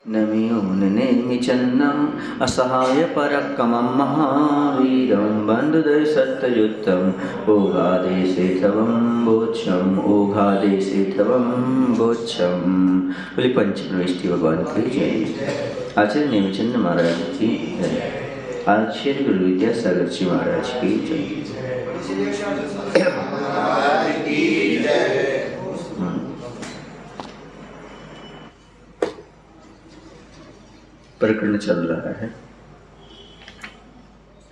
नमिचन्नम् असहाय परक्कमं महावीरं बन्धुदय सत्ययुक्तम् ओघादेशे थवं बोच्छम् ओघादेशे थवं बोच्छम्। बोले पंचप्रविष्टि भगवान की जय। आचार्य नेमिचंद महाराज की जय। आचार्य गुरु विद्यासागर जी महाराज की जय। प्रकरण चल रहा है,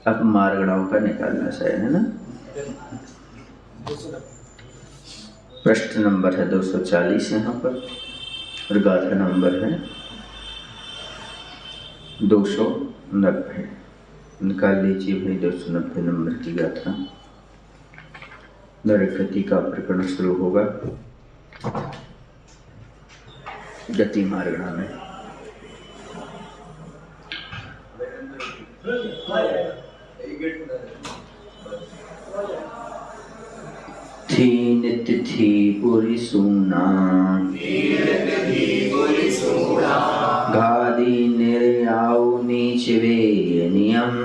अब मार्गणाओं का निकालना चाहिए ना। प्रश्न नंबर है 240 यहाँ पर और गाथा नंबर है 290। निकाल लीजिए भाई 290 नंबर की गाथा। नरक गति का प्रकरण शुरू होगा गति मार्गणा में। थी नित्य थी पूरी सूना घादी निर्याऊ नीच वे नियम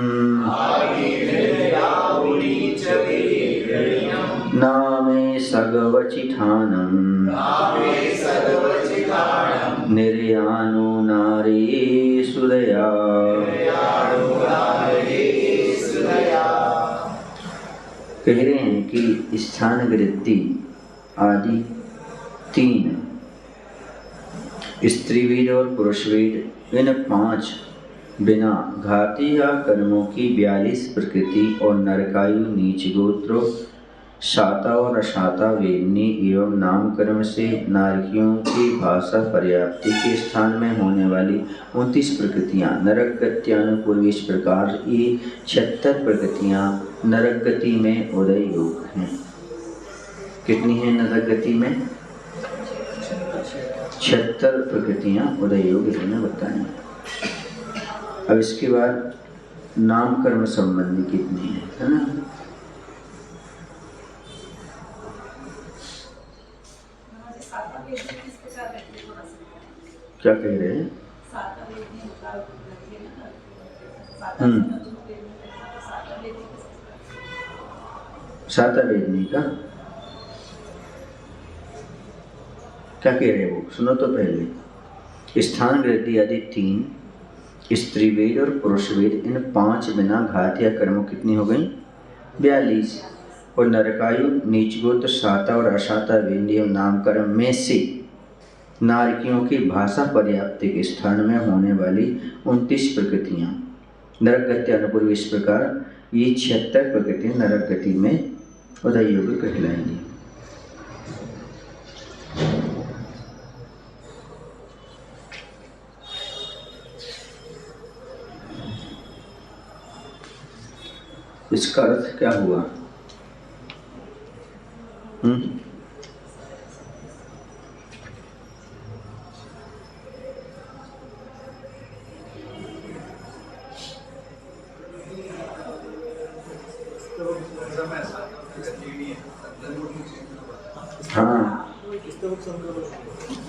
नामे सगवचिठानम निर्यानो नारी सुदया। कह रहे हैं कि स्थान वृत्ति आदि 3 स्त्रीवीर और पुरुषवीर इन 5 बिना घाती या कर्मों की 42 प्रकृति और नरकायु नीच गोत्रों शाता और अशाता वेदनी एवं नामकर्म से नारकियों की भाषा पर्याप्ति के स्थान में होने वाली 29 प्रकृतियाँ नरक गत्यानुपूर्व इस प्रकार ये 76 प्रकृतियाँ नरक गति में उदय योग हैं। कितनी है नरक गति में? 76 प्रकृतियाँ उदय योग इन्होंने बताएं। अब इसके बाद नाम कर्म संबंधी कितनी है ना? क्या कह रहे हैं? साता वेदनी का क्या कह रहे हैं वो सुनो तो पहले। स्थान वृद्धि आदि 3 स्त्री वेद और पुरुष वेद इन 5 बिना घात या कर्म कितनी हो गई? 42 और नरकायु नीचगोत्र शाता और अशाता वेदीय नामकर्म में से नारकियों की भाषा पर्याप्ति के स्थान में होने वाली 29 प्रकृतियाँ नरक गति अनुपूर्व इस प्रकार ये 76 प्रकृतियाँ नरक गति में उदय योग कहलाएंगी। इसका अर्थ क्या हुआ?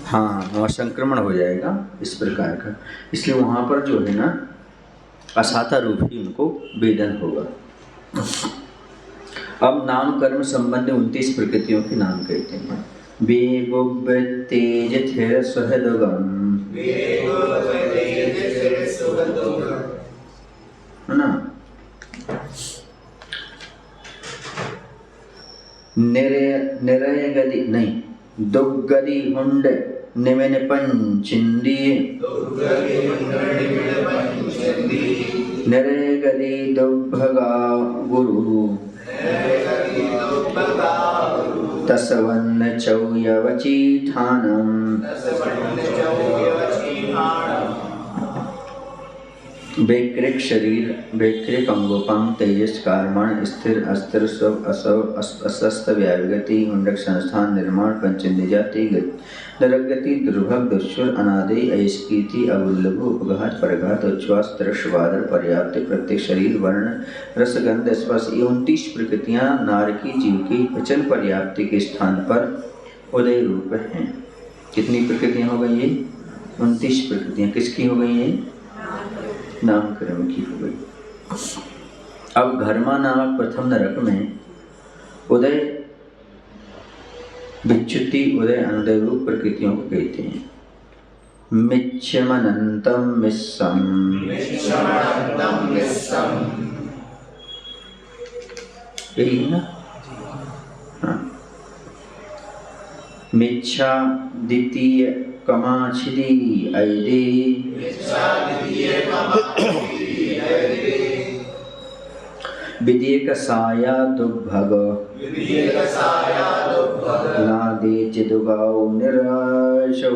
हाँ वहाँ संक्रमण हो जाएगा इस प्रकार का, इसलिए वहाँ पर जो है ना असाता रूप ही उनको वेदन होगा। अब नाम कर्म संबंधी 29 प्रकृतियों के नाम कहते हैं। बेगुब तेज थिर सुहृदगम है ना। निरय गति नहीं दुग्गदी हुंड निमिन पंचिंदी निरय गति दुर्भगा गुरु तसवन्न चौयवची ठानम वैकृक शरीर वैकृक अंगोपम तेजस कार्मण स्थिर अस्थिर स्व असव अस्वस्थ व्यागति मुंडक संस्थान निर्माण पंचेंद्रिय जाति नरक गति दुर्भग दुष्चुर अनादि ऐस्कीति अवुल्लभ उपघात परघात उच्छ्वास तरस वादर पर्याप्त प्रत्येक शरीर वर्ण रसगंध स्पर्श 29 प्रकृतियाँ नारकी जीव की वचन पर्याप्ति के स्थान पर उदय रूप हैं। कितनी प्रकृतियाँ हो गई ये? 29 प्रकृतियां किसकी हो गई हैं? नामकर्म की हो गई। अब घरमा नामक प्रथम नरक में उदय, विच्युति, उदय, अनुदय रूप प्रकृतियों को कहते हैं। मिच्छमनंतम मिस्सम, यही है ना? हाँ। मिच्छा द्वितीय कमाछिदी ऐदे, विदेक साया दुर्भग, नादे चिदुगाओ निराशौ।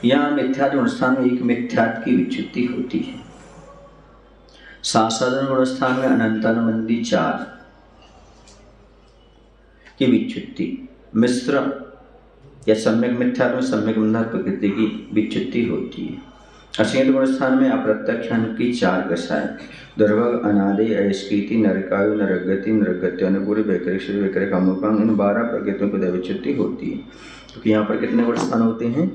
यहाँ मिथ्यात्व गुणस्थान में एक मिथ्यात्व की विच्युति होती है। सासाधन गुणस्थान में अनंतानुबंधी 4 की विच्युति, मिश्र या सम्यक मिथ्यात्व में सम्यक बंधन प्रकृति की विच्युति होती है। असीमित गुणस्थान में अप्रत्यक्ष की 4 दशाएं, दुर्भग, अनादि, अयस्कीति, नरकायु, नरगति, नरगत्यानुपूर्व, वैकरिक, अमुपांग, इन 12 प्रकृतियों की विच्युति होती है। क्योंकि यहाँ पर कितने गुणस्थान होते हैं?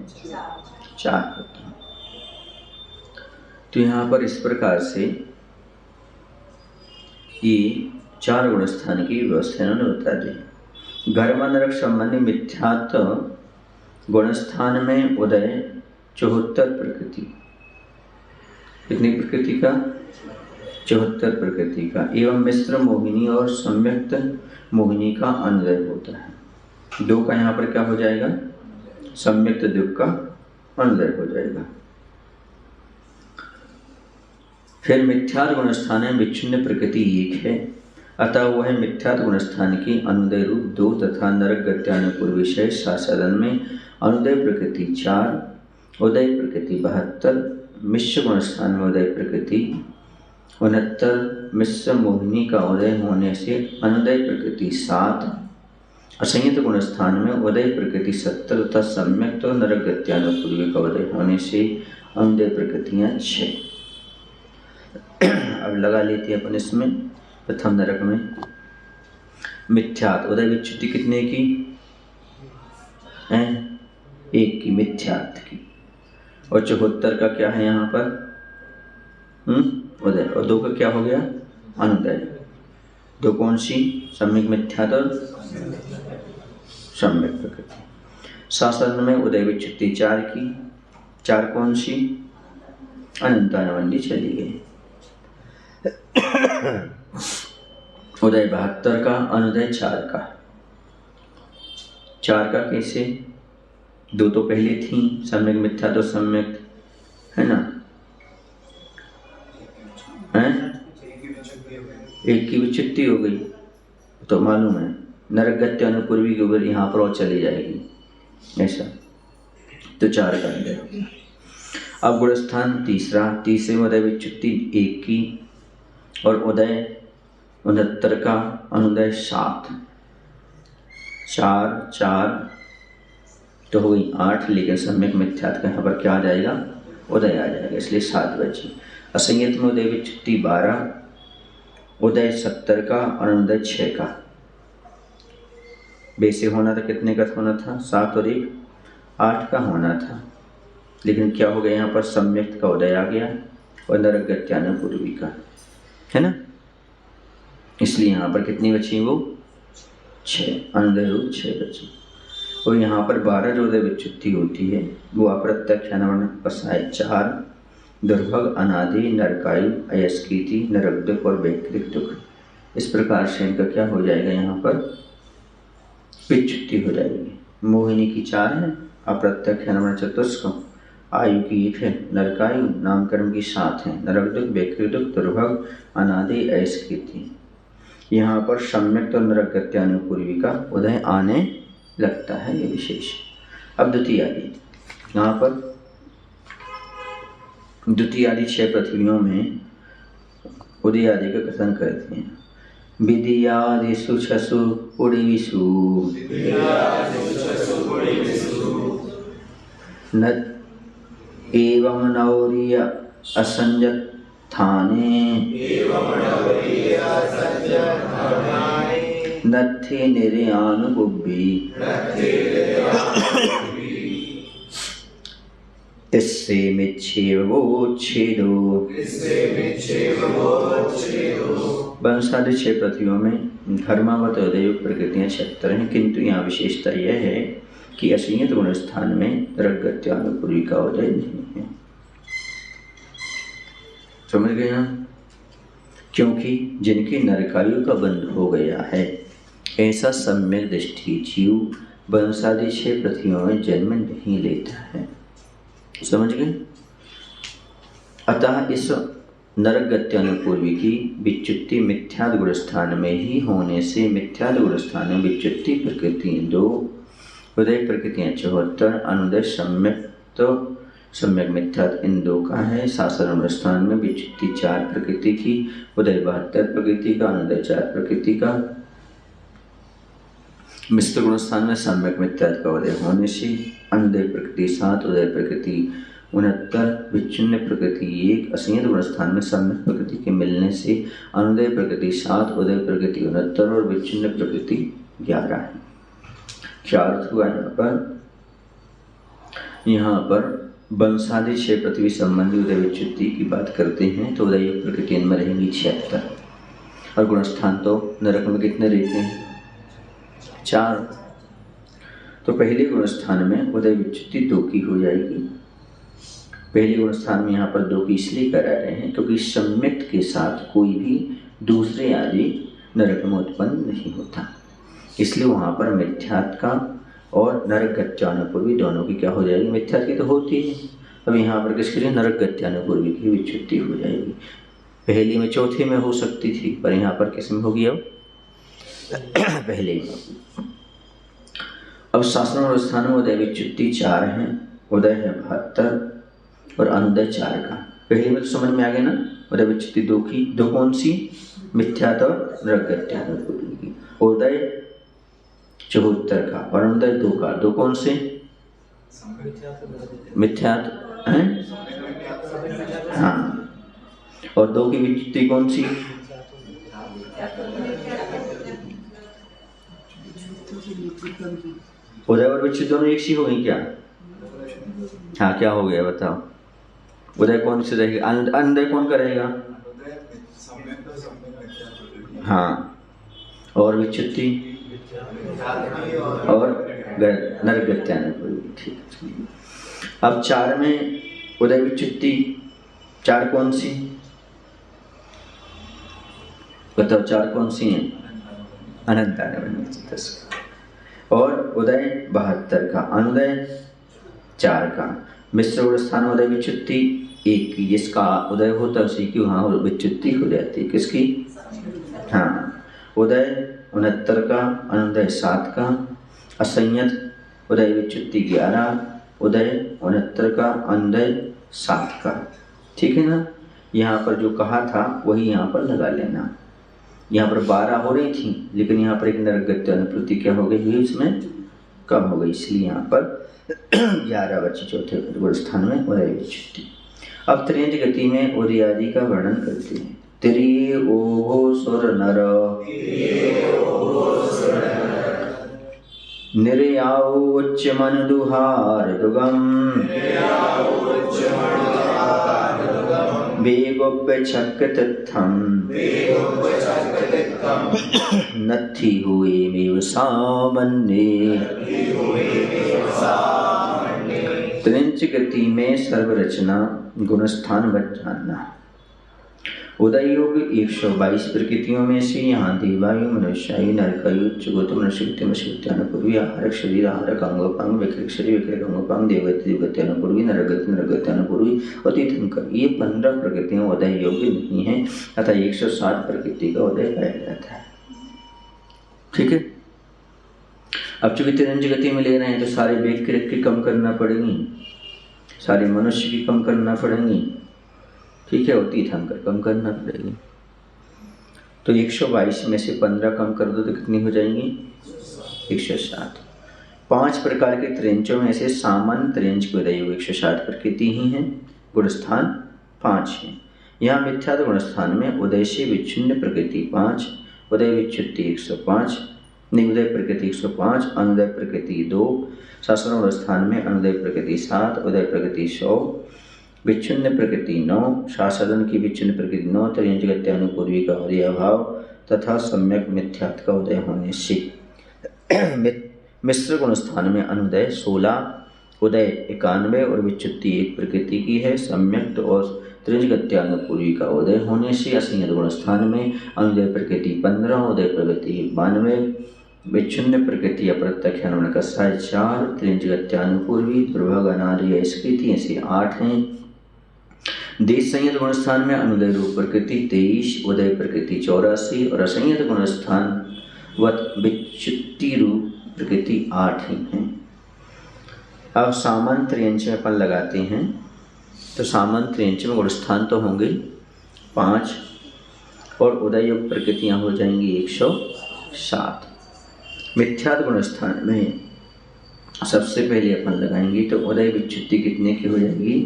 4 होते हैं। तो यहाँ पर इस प्रकार से ये 4 गुणस्थान की व्यवस्था इन्होंने बता दी। घर्म नरक संबंधी मिथ्यात्व गुणस्थान में उदय 74 प्रकृति, कितनी प्रकृति का? 74 प्रकृति का, एवं मिश्र मोहिनी और सम्यक्त मोहिनी का अनुदय होता है। 2 का यहाँ पर क्या हो जाएगा? सम्यक्त द्विक का अनुदय हो जाएगा। फिर मिथ्यात्व गुणस्थान में विच्छिन्न प्रकृति 1 है, अतः वह मिथ्यात्व गुणस्थान की अनुदय रूप 2 तथा नरक गत्यानुपूर्व विषय साधन में अनुदय प्रकृति 4, उदय प्रकृति 72, मिश्र गुणस्थान में उदय प्रकृति 69, मिश्र मोहिनी का उदय होने से अनुदय प्रकृति 7, असंयत गुणस्थान में उदय प्रकृति 70 तथा सम्यक तो नरक गत्यानुपूर्व का उदय होने से अनुदय प्रकृतियां 6। अब लगा लेते हैं अपन इसमें प्रथम नरक में मिथ्यात्व उदय विच्युति कितने की है? 1 की मिथ्यात्व की, और 74 का क्या है यहाँ पर? उदय, और 2 का क्या हो गया? अनुदय। 2 कौन सी? सम्यक मिथ्यात्व, सम्यक प्रकृति। शासन में उदय विच्युति 4 की, 4 कौन सी? अनंतानुबंधी चली गई। उदय 72 का, अनुदय 4 का। 4 का कैसे? 2 तो पहले थी, सम्यक मिथ्या तो सम्यक है ना, है? 1 की विच्युति हो गई तो मालूम है नरक गत्यानुपूर्वी के ऊपर यहाँ पर और चली जाएगी, ऐसा। तो 4 का अनुदय हो गया। अब गुणस्थान तीसरे में उदय विच्युति 1 की और उदय 69 का, अनुदय 7, 4 4 तो हो गई 8, लेकिन सम्यक मिथ्यात्व का यहाँ पर क्या आ जाएगा? उदय आ जाएगा, इसलिए 7 बची। असंयत में उदय विच्युति 12, उदय 70 का और अनुदय 6 का। वैसे होना था कितने का होना था? 7 और 1 8 का होना था, लेकिन क्या हो गया यहाँ पर? सम्यक का उदय आ गया और नरक गत्यानुपूर्वी का, है ना, इसलिए यहाँ पर कितनी बची? वो 6, अनुदय रूप 6 बची। और यहाँ पर 12 जो उदय विच्युति होती है वो अप्रत्यक्ष पसाय 4, दुर्भग, अनादि, नरकायु, अयस्कीति, नरक दुख और वैकृत दुख। इस प्रकार से इनका क्या हो जाएगा? यहाँ पर विच्युति हो जाएगी। मोहिनी की 4 है, अप्रत्यक्ष चतुष्क, आयु की 1 है, नरकायु, नामकर्म की 7 है, नरक दुख, वैकृत दुख, दुर्भग, अनादि, अयस्कीति। यहाँ पर सम्यक और नरक गत्यानुपूर्वी का उदय आने लगता है, ये विशेष। अब द्वितीय आदि, यहाँ पर द्वितीय आदि 6 पृथ्वियों में उदय आदि का कथन करते हैं। विदियादिषु छसु उड़िविषु न एवं नौर्य असंजत्थाने नत्थे निर्यानुबुद्धि इससे मिच्छेवोच्छेदो। वंशादि 6 पृथ्वियों में धर्मावत दैविक प्रकृतियां 76 हैं, किंतु यहाँ विशेषता यह है कि असंयत गुण स्थान में रगत्यानुपूर्वी का उदय नहीं है। समझ गए ना? क्योंकि जिनकी नरकायु का बंध हो गया है, ऐसा सम्यक दृष्टि जीव वंशादि 6 पृथ्वियों में जन्म नहीं लेता है। समझ गए? अतः इस नरक गत्यानुपूर्वी की विच्युत्ति मिथ्याद गुण स्थान में ही होने से मिथ्याद गुण स्थान में विच्युत्ति प्रकृति 2, उदय प्रकृतियां 74, अनुदय सम्यक मिथ्याद इन 2 का है। शासन गुण स्थान में विच्युत्ति 4 प्रकृति की, उदय 72 प्रकृति का, अनुदय 4 प्रकृति का। मिश्र गुण स्थान में सम्यक मिथ्याद का उदय होने से अनुदय प्रकृति 7, उदय प्रकृति 69, विच्छिन्न प्रकृति 1, असंयत गुण स्थान में सम्यक प्रकृति के मिलने से अनुदय प्रकृति 7, उदय प्रकृति 69 और विच्छिन्न प्रकृति 11 है। क्या अर्थ हुआ? यहाँ पर वंशादि 6 पृथ्वी संबंधी उदय विच्युत्ति की बात करते हैं तो उदय प्रकृति इनमें रहेंगी 76 और गुण स्थान तो नरक में कितने रहते हैं? 4। तो पहले गुण स्थान में उदय विच्युत्ति 2 की हो जाएगी। पहले गुण स्थान में यहाँ पर 2 की इसलिए करा रहे हैं क्योंकि सम्यक के साथ कोई भी दूसरे आदि नरक में उत्पन्न नहीं होता, इसलिए वहाँ पर मिथ्यात का और नरक गत्यानुपूर्वी दोनों की क्या हो जाएगी? मिथ्यात की तो होती है, अब यहाँ पर किसके लिए? नरक गत्यानुपूर्वी की विच्युत्ति हो जाएगी। पहली में चौथे में हो सकती थी, पर यहाँ पर किस में होगी? अब पहले में। अब शासन और स्थान में उदय विच्युत्ति 4 हैं, उदय है 72 और अनुदय 4 का। पहले में तो समझ में आ गया ना? उदय विच्युत्ति 2 की, 2 कौन सी? मिथ्यात और नरक गत्यानुपूर्वी की। उदय 74 का और अनुदय 2 का। 2 कौन से? मिथ्यात हैं, हाँ। और 2 की विच्युत्ति कौन सी? उदय और विच्युत्ति दोनों एक सी हो गई क्या? हाँ, क्या हो गया बताओ? उदय कौन से रहेगा? अनुदय कौन करेगा? हाँ, और विच्युत्ति और नरक गत्यानुपूर्वी। ठीक है। अब 4 में उदय विच्युत्ति 4 कौन सी? बताओ 4 कौन सी हैं? अनंत और उदय 72 का, अनुदय 4 का। मिश्र गुण स्थान उदय विच्युत्ति 1 की, जिसका उदय होता है उसी की वहाँ विच्युत्ति हो जाती है। किसकी? हाँ, उदय 69 का, अनुदय 7 का, असंयत उदय विच्युत्ति 11, उदय 69 का, अनुदय 7 का। ठीक है ना? यहाँ पर जो कहा था वही यहाँ पर लगा लेना। यहाँ पर 12 हो रही थी, लेकिन यहाँ पर एक नरक गत्यानुपूर्ति क्या हो गई? इसमें कम हो गई, इसलिए यहाँ पर 11 बचे चौथे गुण स्थान में उदय विच्युत्ति। अब त्रियंज गति में उदय आदि का वर्णन करते हैं। त्रि ओभो सुर नर निर्याओ उच्च मन दुहार दुगम बेगोप्य छक्कतित्थम नत्थि हुए मेव सामन्ये। त्रिंच गति में सर्वरचना गुणस्थान बच जानना। उदय योग 122 प्रकृतियों में से यहाँ देवायु, मनुष्यायु, नरकायु, उच्चगोत्र, मनुष्य मनुष्यानुपूर्वी, आहारक शरीर, आहारक अंगोपांग, विकृत शरीर, विकृत अंगोपांग, देवगति देवगत्यानुपूर्वी, नरगति नरगत्यानुपूर्वी और तीर्थंकर, ये 15 प्रकृतियाँ उदय योग्य नहीं है, अतः 107 प्रकृति का उदय पाया जाता है। ठीक है। अब चूंकि त्रिंज गति में ले रहे हैं तो सारे विकृत की कम करना पड़ेगी, सारे मनुष्य की कम करना पड़ेगी। ठीक है, और तीर्थंकर कम करना पड़ेगी। तो 122 में से 15 कम कर दो तो कितनी हो जाएंगी? 107। 5 प्रकार के त्रिंचों में से सामान्य त्रिंच के उदय 107 प्रकृति ही हैं, गुणस्थान 5 हैं। यहाँ मिथ्यात गुणस्थान में उदय से विच्छिन्न प्रकृति 5, उदय विच्युत्ति 105, निरुदय प्रकृति 105, अनुदय प्रकृति 2, शासन स्थान में अनुदय प्रकृति 7, उदय प्रकृति 100, विच्छिन्न प्रकृति 9, शासन की विच्छिन्न प्रकृति 9, त्रियंच गत्यानुपूर्वी का उदय अभाव तथा सम्यक मिथ्यात्व का उदय होने से मिश्र गुण स्थान में अनुदय 16, उदय 91 और विच्युति 1 प्रकृति की है। सम्यक्त और त्रिज गत्यानुपूर्वी का उदय होने से असंयत गुण स्थान में अनुदय प्रकृति 15, उदय प्रकृति 92, विच्छिन्न प्रकृति अप्रत्यक्ष अनुमान का 4, त्रिज गत्यानुपूर्वी दुर्भग अनादि स्कृति ऐसे 8 हैं। देश संयत गुण स्थान में अनुदय रूप प्रकृति 23, उदय प्रकृति 84 और असंयत गुण स्थान वत विच्युति रूप प्रकृति 8 ही हैं। अब सामान्य त्रियंच में अपन लगाते हैं, तो सामान्य त्रियंच में गुण स्थान तो होंगे 5 और उदय युक्त प्रकृतियाँ हो जाएंगी 107। मिथ्यात्व गुण स्थान में सबसे पहले अपन लगाएंगे तो उदय विच्युति कितने की हो जाएगी?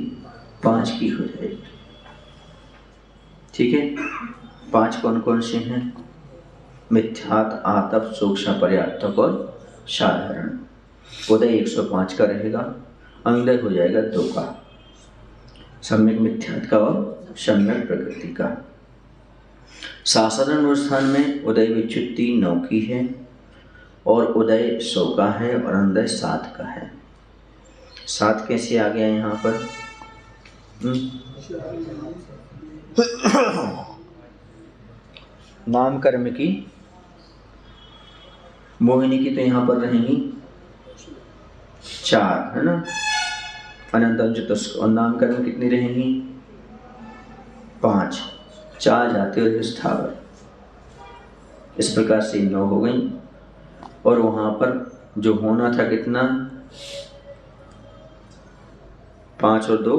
5 की हो जाएगी। ठीक है, 5 कौन कौन से हैं? मिथ्यात, आतप, सूक्ष्म, पर्याप्तक और साधारण। उदय 105 का रहेगा, अनुदय हो जाएगा 2 का, सम्यक मिथ्यात का और सम्यक प्रकृति का। साधारण स्थान में उदय विच्युति 9 की है और उदय 100 का है और अनुदय 7 का है। 7 कैसे आ गया यहाँ पर? नाम कर्म की मोहिनी की तो यहाँ पर रहेंगी 4, है ना, अनंतम चतुष्क, और नाम कर्म कितनी रहेंगी? 5, 4 जाते और स्थावर। इस प्रकार से 9 हो गई और वहाँ पर जो होना था कितना? 5 और 2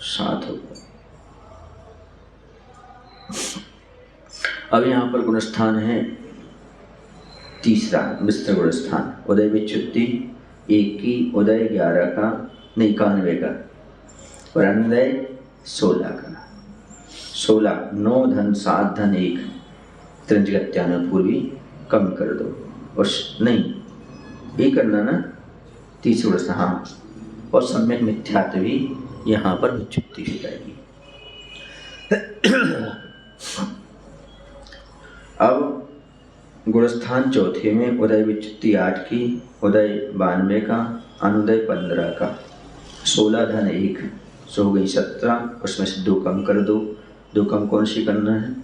7 हो गए। अब यहाँ पर गुणस्थान है तीसरा, मिश्र गुण स्थान। उदय विच्युति 1 की, उदय 11 का, नहीं 91 का और अनुदय 16 का। 16 9 धन 7 धन 1 त्रिंजगत्यानुपूर्वी कम कर दो, और नहीं ये करना ना, तीसरा गुण स्थान। हाँ, और सम्यक मिथ्यात्व भी यहाँ पर विच्युति हो जाएगी। अब गुणस्थान चौथे में उदय विच्युति 8 की, उदय 92 का, अनुदय 15 का, 16 धन 1 सो हो गई 17, उसमें से 2 कम कर दो। 2 कम कौन सी करना है?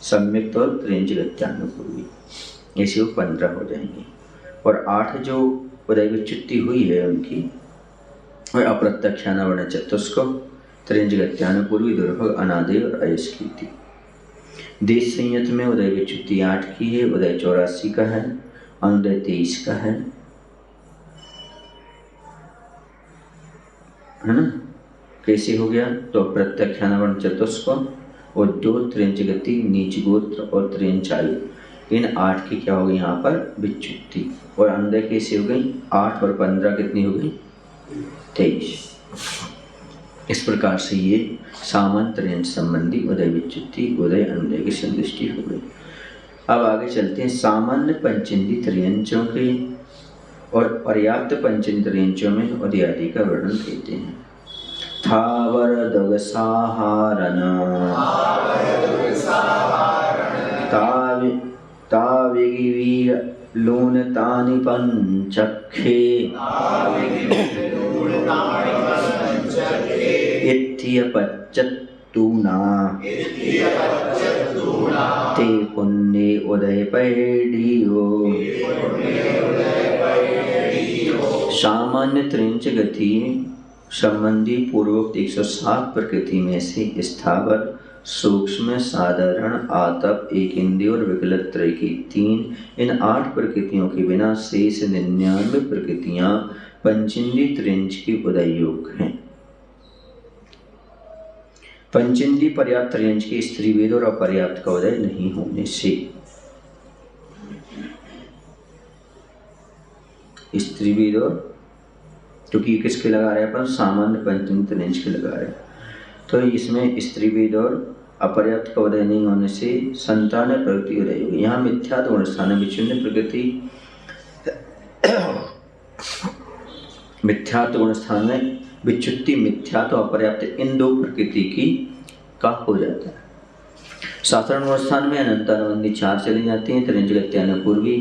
सम्यक्त और त्रिंजगत्यानुपूर्वी, ऐसे वो 15 हो जाएंगे। और 8 जो उदय विच्युति हुई है उनकी वह अप्रत्यक्षानावर्ण चतुष्क, त्रिंजगत्यानुपूर्वी, दुर्भग, अनादि और अयस्कृति। देश संयत में उदय विच्युति 8 की है, उदय 84 का है, अनुदय 23 का है ना। कैसे हो गया? तो प्रत्यक्षानावर्ण चतुष्क और 2 त्रिंचगति, नीच गोत्र और त्रिंचाई, इन 8 की क्या हो गई यहाँ पर? विच्युति। और अनुदय कैसे हो गई? 8 और 15 कितनी हो गई? 23। इस प्रकार से ये सामान्य त्रियंच संबंधी उदय विच्युति, उदय, अनुदय की संदृष्टि हो गई। अब आगे चलते हैं सामान्य पंचेंद्रिय त्रियंचों के और पर्याप्त पंचेंद्रिय त्रियंचों में उदय आदि का वर्णन कहते हैं। थावर दगसाहारन ताविगी लून तानि पंचखे इत्यपच्चत्तूना ते पुण्ये उदय पैडियो। सामान्य त्रिंच गति संबंधी पूर्वोक्त 107 प्रकृति में से स्थावर, सूक्ष्म, साधारण, आतप, एक इंद्रिय और विकलित त्रय की 3, इन 8 प्रकृतियों के बिना शेष 99 प्रकृतियां पंचेंद्रिय त्रियंच की उदय योग्य हैं। पंचेंद्रिय पर्याप्त त्रियंच के स्त्री वेद और अपर्याप्त का उदय नहीं होने से, स्त्री वेद और, क्योंकि किसके लगा रहे हैं अपन? सामान्य पंचेंद्रिय त्रियंच के लगा रहे हैं, तो इसमें स्त्री वेद और अपर्याप्त का उदय नहीं होने से संतान प्रकृति उदय होगी। यहाँ मिथ्यात्व गुण स्थान में विच्छिन्न प्रकृति, मिथ्यात्व गुण स्थान में विच्युति, मिथ्यात्व अपर्याप्त, इन दो प्रकृति की का हो जाता है। साधारण गुण स्थान में अनंत अनुबंधी 4 चली जाती हैं, त्रिंजगत्यानुपूर्वी,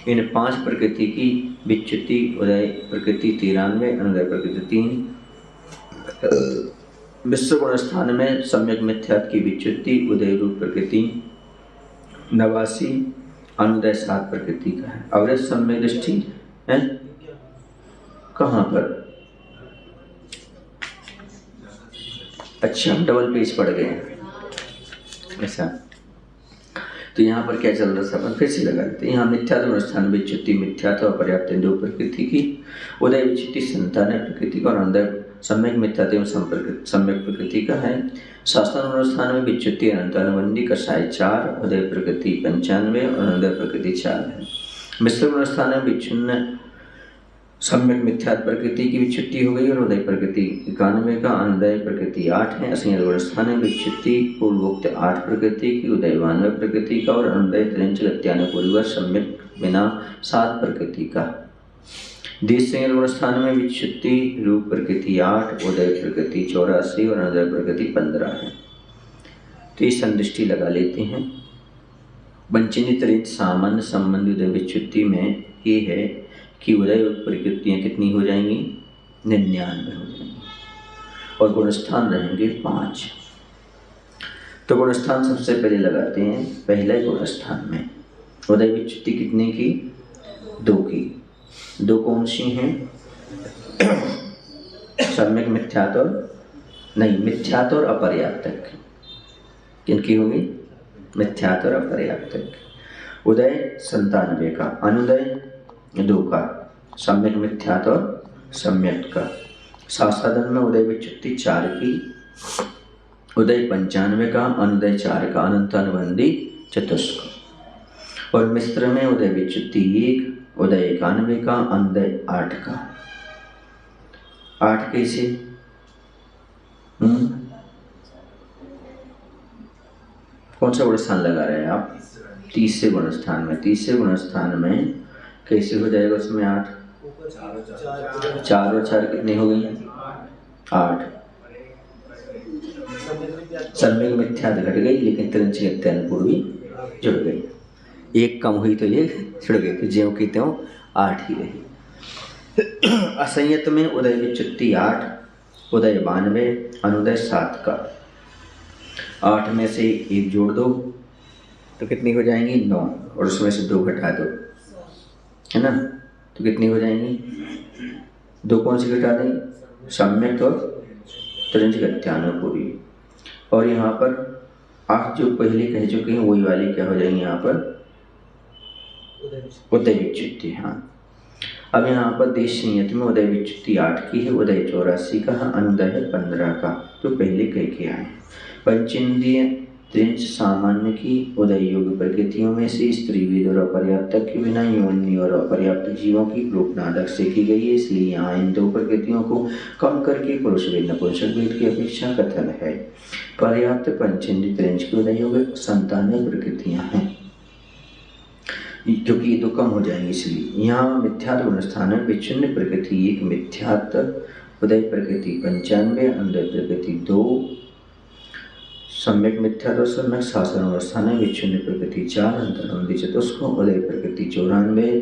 इन 5 प्रकृति की विच्युति उदय प्रकृति 93, अनुदय प्रकृति 3। मिश्र गुण स्थान में सम्यक मिथ्यात्व की विच्युति उदय रूप प्रकृति 89, अनुदय 7 प्रकृति का है। अवृत सम्यक दृष्टि है कहाँ पर? अच्छा, डबल पेज पड़ गए हैं ऐसा। तो यहाँ पर क्या चल रहा था, अपन फिर से लगा देते हैं। यहाँ मिथ्यात्व स्थान विच्युति, मिथ्यात्व अपर्याप्त दो प्रकृति की उदय विच्युति संतान प्रकृति का और अंदर सम्यक मिथ्यात्व सम्यक प्रकृति का है। शास्त्र स्थान में विच्युति अनंत अनुबंधी कषाय 4, उदय प्रकृति 95 और अंदर प्रकृति 4 है। मिश्र स्थान में विच्छिन्न सम्यक मिथ्यात्व प्रकृति की विच्युति हो गई और उदय प्रकृति 91 का, अनुदय प्रकृति 8 है। असंयत गुण स्थान में विच्युति पूर्वोक्त 8 प्रकृति की, उदय 92 प्रकृति का और अनुदय त्रिंजगत्यानुपूर्व सम्यक बिना 7 प्रकृति का। देश संयत गुण स्थान में विच्युति रूप प्रकृति 8, उदय प्रकृति 84 और अनुदय प्रकृति 15 है। तो ये संदृष्टि लगा लेते हैं। पंचमी त्रिंज सामान्य संबंधी उदय विच्युति में ये है कि उदय प्रकृतियाँ कितनी हो जाएंगी? 99 हो जाएंगी और गुणस्थान रहेंगे 5। तो गुणस्थान सबसे पहले लगाते हैं। पहले गुणस्थान में उदय विच्युति कितने की? 2 की। 2 कौन सी हैं? सम्यक मिथ्यात्व नहीं, मिथ्यात्व और अपर्याप्त। किनकी होगी? मिथ्यात्व और अपर्याप्त। उदय 97 का, अनुदय 2 का, सम्यक मिथ्यात्व और सम्यक का। साधन में उदय विच्युति 4 की, उदय 95 का, अनुदय 4 का, अनंत अनुबंधी चतुष्क। और मिश्र में उदय विच्युति 1, उदय 91 का, अनुदय 8 का। 8 कैसे? कौन सा गुण स्थान लगा रहे हैं आप? तीसरे गुण स्थान में। तीसरे गुण स्थान में कैसे हो जाएगा? उसमें 8, 4 और 4 कितनी हो गई? 8। सम्यक मिथ्यात्व घट गई लेकिन त्रिंजगत्यानुपूर्वी जुड़ गई। 1 कम हुई तो ये जुड़ गई, तो ज्यों की त्यों 8 ही रही। असंयत में उदय विच्युति 8, उदय 92, अनुदय 7 का। 8 में से 1 जोड़ दो तो कितनी हो जाएंगी? 9, और उसमें से 2 घटा दो, है ना? तो कितनी हो जाएंगी? 2 कौन सी घटा दें? सम्यक और त्रिंजगत्यानुपूर्वी। और यहाँ पर 8 जो पहले कह चुके हैं वही वाली क्या हो जाएंगी? यहाँ पर उदय विच्युति। हाँ, अब यहाँ पर देश संयत में उदय विच्युति 8 की है, उदय 84 का, अनुदय 15 का, तो पहले कह के आए। पंचेंद्रिय त्रिंश सामान्य की उदय योग प्रकृतियों में से स्त्री वेद और अपर्याप्त के बिना योनि और अपर्याप्त जीवों की रूपनादक से की गई है, इसलिए यहाँ इन 2 प्रकृतियों को कम करके पुरुष वेद नपुंसक वेद की अपेक्षा कथन है। पर्याप्त पंचेंद्रिय त्रिंश के उदय योग 97 प्रकृतियाँ हैं, क्योंकि ये 2 कम हो जाएंगे इसलिए। यहाँ मिथ्यात्व गुण स्थान में विच्छिन्न प्रकृति 1, मिथ्यात्व उदय प्रकृति 95, अनुदय प्रकृति 2, सम्यक मिथ्यात्व सम्यक शासन अवस्था में विच्छिन्न प्रकृति 4, अंतर्बंधी चतुष्क, उदय प्रकृति 94,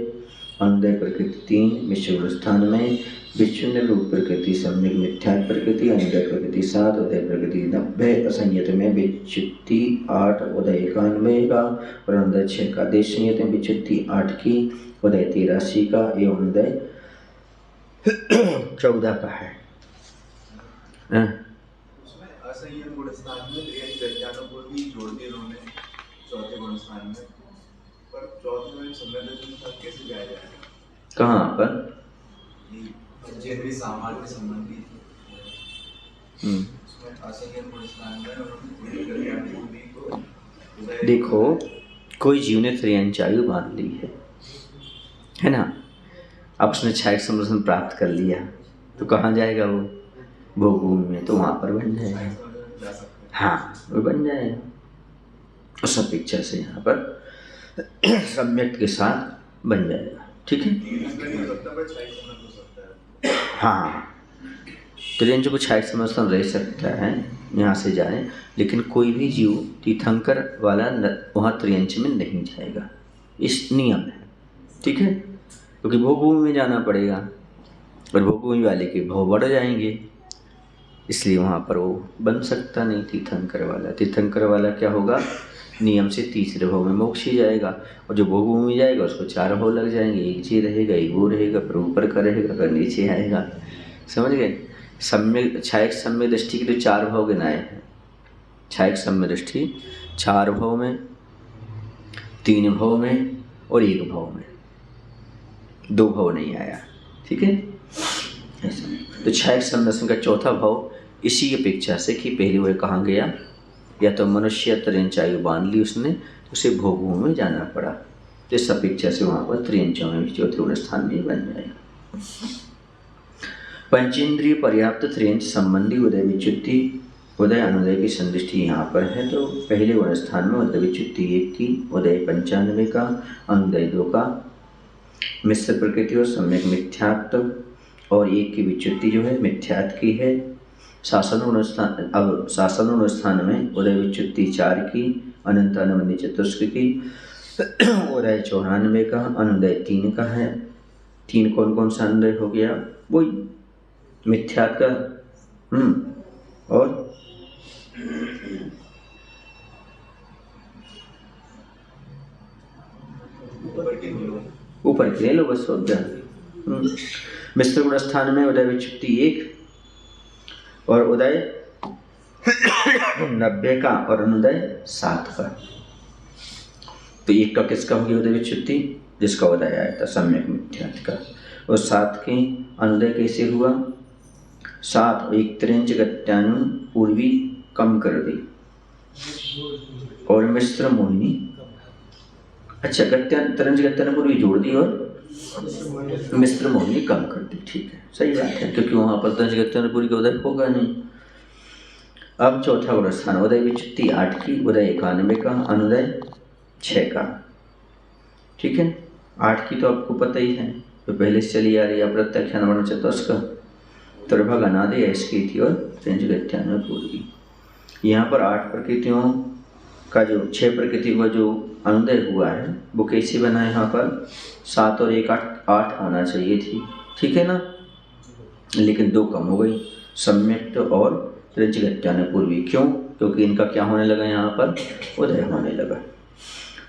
अनुदय प्रकृति 3। मिश्र स्थान में विच्छिन्न रूप प्रकृति सम्यक मिथ्यात्व प्रकृति, अनुदय प्रकृति 7, उदय प्रकृति 90, असंयत में विच्युति 8, उदय 91 का और अनुदय 6 का। देश संयत में विच्युति 8 की, उदय 83 का एवं अनुदय 14 का है। असंयत गुण स्थान में त्रिंजगत्यानुपूर्वी जोड़ दिए उन्होंने चौथे गुण स्थान में, पर चौथे में सम्यक गुण स्थान कैसे जाया जाएगा? कहाँ पर? पंचेंद्रिय सामान्य संबंधी उसमें असंयत गुण स्थान में उन्होंने त्रिंजगत्यानुपूर्वी को देखो, कोई जीव ने त्रियंचायु बांध ली है ना? अब उसने 6 संवत्सर प्राप्त कर लिया तो कहाँ जाएगा वो? भोगभूमि में, तो वहाँ पर बन जाएगा। हाँ, वो बन जाएगा। उस अपेक्षा से यहाँ पर सम्यक के साथ बन जाएगा। ठीक है। इसमें नहीं हो सकता पर छाई समझ हो सकता है। हाँ, त्रियंच को छाया समर्थन रह सकता है, यहाँ से जाए, लेकिन कोई भी जीव तीर्थंकर वाला वहाँ त्रियंच में नहीं जाएगा, इस नियम है। ठीक है, क्योंकि भोगभूमि में जाना पड़ेगा और भोगभूमि वाले के भाव बढ़ जाएंगे, इसलिए वहाँ पर वो बन सकता नहीं तीर्थंकर वाला। तीर्थंकर वाला क्या होगा, नियम से तीसरे भाव में मोक्ष ही जाएगा, और जो भोगभूमि जाएगा उसको 4 भाव लग जाएंगे, एक जी रहेगा, एक वो रहेगा, फिर ऊपर का रहेगा, फिर नीचे आएगा। समझ गए। सम्यक छायक सम्यक दृष्टि के लिए 4 भाव गिनाए हैं। छायक सम्यक दृष्टि 4 भाव में, 3 भाव में और 1 भाव में, 2 भाव नहीं आया। ठीक है, ऐसा। तो छायक सम्यक दर्शन का चौथा भाव इसी अपेक्षा से कि पहले वह कहाँ गया, या तो मनुष्य त्रियंच आयु बांध ली उसने, तो उसे भोगभूमि में जाना पड़ा, तो इस अपेक्षा से वहाँ पर त्रियंचों में भी चौथे गुण स्थान में बन जाएगा। पंचेंद्रिय पर्याप्त त्रियंच संबंधी उदय विच्युति उदय अनुदय की संदृष्टि यहाँ पर है। तो पहले गुण स्थान में उदय विच्युति 1 की, उदय 95 का, अनुदय 2 का, मिश्र प्रकृति और सम्यक मिथ्यात्व, और 1 की विच्युति जो है मिथ्यात्व की है। शासन गुण स्थान, अब शासन गुण स्थान में उदय विच्युति 4 की, अनंत अनवन्य चतुष्क की, उदय 94 का, अनुदय 3 का है। 3 कौन कौन सा अनुदय हो गया, वही मिथ्यात्व का, और ऊपर के ले लो बस, हो गया। मिश्र गुण स्थान में उदय विच्युति 1 और उदय 90 का और अनुदय 7 का। तो 1 का किसका हो गया उदय विच्युति, जिसका उदय आया था सम्यक मिथ्यात्व का, और 7 के अनुदय कैसे हुआ, 7 और 1 त्रियंच गत्यानु पूर्वी कम कर दी, और मिश्र मोहिनी, अच्छा त्रियंच गत्यानु पूर्वी जोड़ दी और मिश्र मोहिनी कम कर दी। ठीक है, सही बात है, क्योंकि वहाँ पर त्रियंच गत्यानु पूर्वी का उदय होगा नहीं। अब चौथा गुण स्थान उदय विच्युति 8 की, उदय 91 का, अनुदय 6 का। ठीक है, 8 की तो आपको पता ही है, तो पहले से चली आ रही है अप्रत्यक्षान वर्ण चतुष्क, त्रिभग अनादि ऐसी थी, और त्रियंच गत्यानु पूर्वी। यहाँ पर 8 प्रकृतियों का जो 6 प्रकृति का जो अनुदय हुआ है वो कैसे बना है, यहाँ पर 7 और 1 8 आना चाहिए थी। ठीक है ना, लेकिन 2 कम हो गई, सम्यक्त और त्रियंच गत्यानु पूर्वी। क्यों, क्योंकि इनका क्या होने लगा, यहाँ पर उदय होने लगा।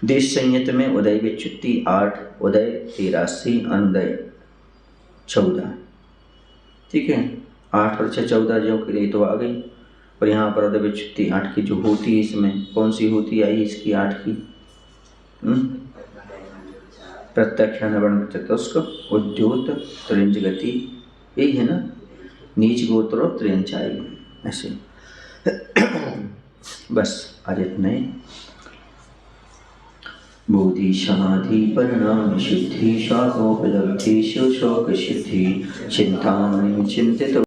देश संयत में उदय विच्युति 8, उदय 83, अनुदय 14। ठीक है, 8 और 6 14 जो के लिए तो आ गई, और यहाँ पर उदय विच्युति 8 की जो होती है, इसमें कौन सी होती आई इसकी 8 की, प्रत्यक्षान वर्ण चतुष्क, उद्योत, त्रियंच गति, यही है ना, नीच गोत्र और त्रियंच आयु, ऐसे। बस आज इतने। बोधि समाधि परिणाम सिद्धि शाखोपलब्धि शिव शोक सिद्धि चिंतामणि चिंतित